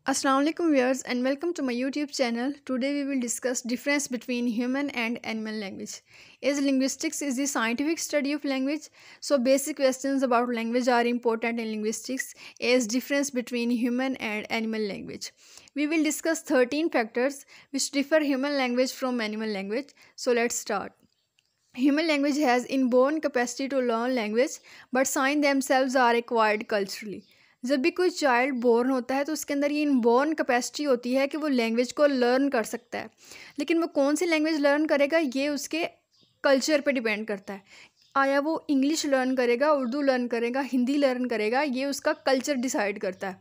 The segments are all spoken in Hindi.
Assalamu alaikum viewers and welcome to my YouTube channel. Today we will discuss difference between human and animal language. As linguistics is the scientific study of language, so basic questions about language are important in linguistics as difference between human and animal language. We will discuss 13 factors which differ human language from animal language. So let's start. Human language has inborn capacity to learn language, but signs themselves are acquired culturally. जब भी कोई चाइल्ड बोर्न होता है तो उसके अंदर ये इनबॉर्न कैपेसिटी होती है कि वो लैंग्वेज को लर्न कर सकता है, लेकिन वो कौन सी लैंग्वेज लर्न करेगा ये उसके कल्चर पे डिपेंड करता है। आया वो इंग्लिश लर्न करेगा, उर्दू लर्न करेगा, हिंदी लर्न करेगा, ये उसका कल्चर डिसाइड करता है।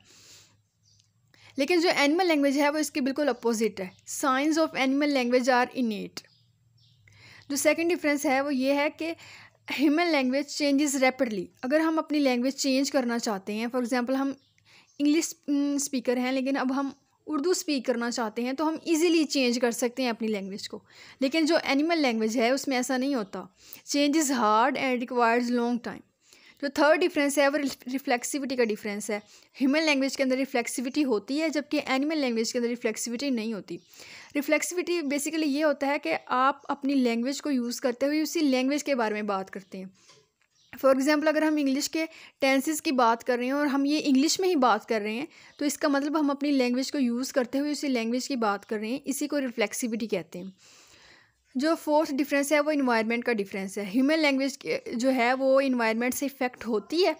लेकिन जो एनिमल लैंग्वेज है वो इसके बिल्कुल अपोजिट है। Science of animal language are innate. जो सेकेंड डिफरेंस है वो ये है कि ह्यूमन लैंग्वेज चेंजेस रैपिडली। अगर हम अपनी लैंग्वेज चेंज करना चाहते हैं, फॉर एग्जांपल हम इंग्लिश स्पीकर हैं लेकिन अब हम उर्दू स्पीक करना चाहते हैं, तो हम इजीली चेंज कर सकते हैं अपनी लैंग्वेज को। लेकिन जो एनिमल लैंग्वेज है उसमें ऐसा नहीं होता। Change is hard and requires long time. जो थर्ड डिफरेंस है वो रिफ्लेक्सिविटी का डिफरेंस है। ह्यूमन लैंग्वेज के अंदर रिफ्लेक्सिविटी होती है जबकि एनिमल लैंग्वेज के अंदर रिफ्लेक्सिविटी नहीं होती। रिफ्लेक्सिविटी बेसिकली ये होता है कि आप अपनी लैंग्वेज को यूज़ करते हुए उसी लैंग्वेज के बारे में बात करते हैं। फॉर एग्जांपल अगर हम इंग्लिश के टेंसेस की बात कर रहे हैं और हम ये इंग्लिश में ही बात कर रहे हैं, तो इसका मतलब हम अपनी लैंग्वेज को यूज़ करते हुए उसी लैंग्वेज की बात कर रहे हैं। इसी को रिफ्लेक्सिविटी कहते हैं। जो फोर्थ डिफरेंस है वो इन्वायरमेंट का डिफरेंस है। ह्यूमन लैंग्वेज जो है वो इन्वायरमेंट से इफ़ेक्ट होती है,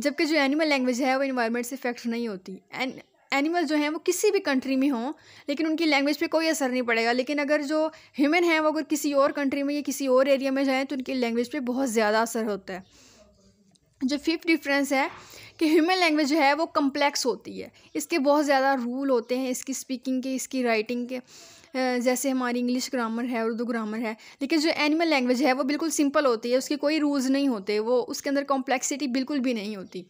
जबकि जो एनिमल लैंग्वेज है वो इन्वायरमेंट से इफ़ेक्ट नहीं होती। एनिमल जो हैं वो किसी भी कंट्री में हों लेकिन उनकी लैंग्वेज पे कोई असर नहीं पड़ेगा, लेकिन अगर जो ह्यूमन हैं वो अगर किसी और कंट्री में या किसी और एरिया में जाएँ तो उनकी लैंग्वेज पे बहुत ज़्यादा असर होता है। जो फिफ्थ डिफरेंस है कि ह्यूमन लैंग्वेज जो है वो कम्प्लेक्स होती है। इसके बहुत ज़्यादा रूल होते हैं, इसकी स्पीकिंग के, इसकी राइटिंग के, जैसे हमारी इंग्लिश ग्रामर है, उर्दू ग्रामर है। लेकिन जो एनिमल लैंग्वेज है वो बिल्कुल सिंपल होती है, उसके कोई रूल्स नहीं होते, वो उसके अंदर कॉम्प्लेक्सिटी बिल्कुल भी नहीं होती।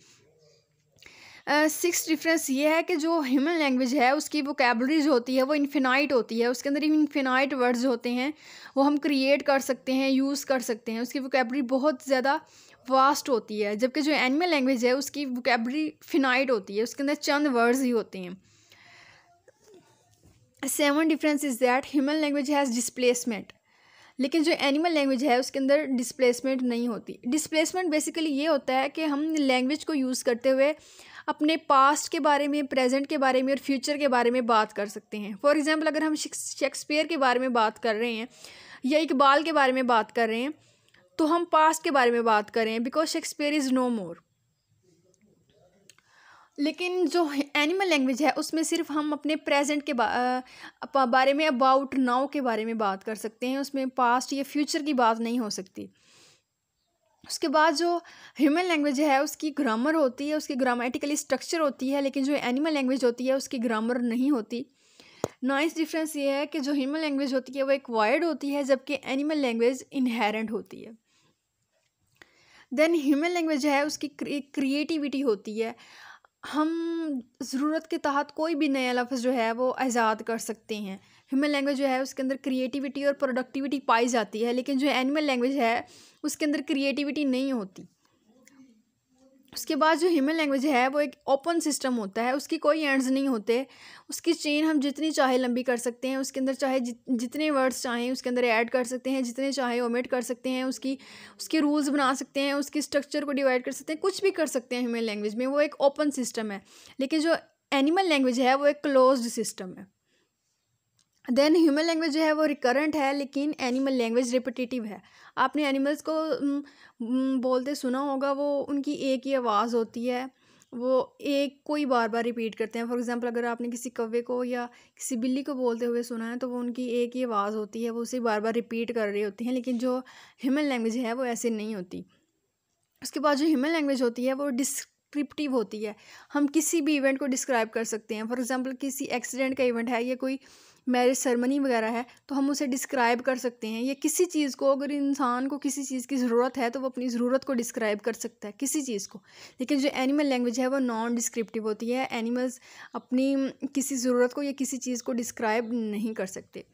सिक्स डिफरेंस ये है कि जो ह्यूमन लैंग्वेज है उसकी वोकैबुलरी जो होती है वो इन्फिनाइट होती है। उसके अंदर इन्फिनाइट वर्ड्स होते हैं, वो हम क्रिएट कर सकते हैं, यूज़ कर सकते हैं। उसकी वोकैबुलरी बहुत ज़्यादा वास्ट होती है, जबकि जो एनिमल लैंग्वेज है उसकी वोकैबुलरी फिनाइट होती है, उसके अंदर चंद वर्ड्स ही होते हैं। Seven difference is that human language has displacement, लेकिन जो एनिमल लैंग्वेज है उसके अंदर डिस्प्लेसमेंट नहीं होती। डिस्प्लेसमेंट बेसिकली ये होता है कि हम लैंग्वेज को यूज़ करते हुए अपने पास्ट के बारे में, प्रेजेंट के बारे में और फ्यूचर के बारे में बात कर सकते हैं। फॉर एग्जांपल अगर हम शेक्सपियर के बारे में बात कर रहे हैं या इकबाल के बारे में बात कर रहे हैं तो हम पास्ट के बारे में बात कर रहे हैं, बिकॉज शेक्सपियर इज़ नो मोर। लेकिन जो एनिमल लैंग्वेज है उसमें सिर्फ हम अपने प्रेजेंट के बारे में, अबाउट नाउ के बारे में बात कर सकते हैं, उसमें पास्ट या फ्यूचर की बात नहीं हो सकती। उसके बाद जो ह्यूमन लैंग्वेज है उसकी ग्रामर होती है, उसकी ग्रामेटिकली स्ट्रक्चर होती है, लेकिन जो एनिमल लैंग्वेज होती है उसकी ग्रामर नहीं होती। नाइन्थ डिफरेंस ये है कि जो ह्यूमन लैंग्वेज होती है वो एक्वायर्ड होती है जबकि एनिमल लैंग्वेज इनहेरेंट होती है। देन ह्यूमन लैंग्वेज है उसकी क्रिएटिविटी होती है। हम ज़रूरत के तहत कोई भी नया लफ्ज़ जो है वो ईजाद कर सकते हैं। ह्यूमन लैंग्वेज जो है उसके अंदर क्रिएटिविटी और प्रोडक्टिविटी पाई जाती है, लेकिन जो एनिमल लैंग्वेज है उसके अंदर क्रिएटिविटी नहीं होती। उसके बाद जो ह्यूमन लैंग्वेज है वो एक ओपन सिस्टम होता है, उसकी कोई एंड्स नहीं होते। उसकी चेन हम जितनी चाहे लंबी कर सकते हैं, उसके अंदर चाहे जितने वर्ड्स चाहें उसके अंदर ऐड कर सकते हैं, जितने चाहे ओमिट कर सकते हैं, उसके रूल्स बना सकते हैं, उसकी स्ट्रक्चर को डिवाइड कर सकते हैं, कुछ भी कर सकते हैं ह्यूमन लैंग्वेज में। वो एक ओपन सिस्टम है, लेकिन जो एनिमल लैंग्वेज है वो एक क्लोज्ड सिस्टम है। देन ह्यूमन लैंग्वेज जो है वो रिकरेंट है, लेकिन एनिमल लैंग्वेज रिपीटेटिव है। आपने एनिमल्स को बोलते सुना होगा, वो उनकी एक ही आवाज़ होती है, वो एक को ही बार बार रिपीट करते हैं। फॉर एग्जांपल अगर आपने किसी कौवे को या किसी बिल्ली को बोलते हुए सुना है तो वो उनकी एक ही आवाज़ होती है, वो उसे बार बार रिपीट कर रही होती हैं। लेकिन जो ह्यूमन लैंग्वेज है वो ऐसे नहीं होती। उसके बाद जो ह्यूमन लैंग्वेज होती है वो डिस्क्रिप्टिव होती है। हम किसी भी इवेंट को डिस्क्राइब कर सकते हैं। फॉर एग्जांपल किसी एक्सीडेंट का इवेंट है या कोई मैरिज सेरेमनी वगैरह है तो हम उसे डिस्क्राइब कर सकते हैं। या किसी चीज़ को, अगर इंसान को किसी चीज़ की ज़रूरत है तो वो अपनी ज़रूरत को डिस्क्राइब कर सकता है, किसी चीज़ को। लेकिन जो एनिमल लैंग्वेज है वो नॉन डिस्क्रिप्टिव होती है। एनिमल्स अपनी किसी ज़रूरत को या किसी चीज़ को डिस्क्राइब नहीं कर सकते।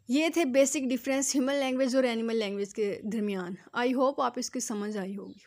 ये थे बेसिक डिफरेंस ह्यूमन लैंग्वेज और एनिमल लैंग्वेज के दरमियान। आई होप आप इसकी समझ आई होगी।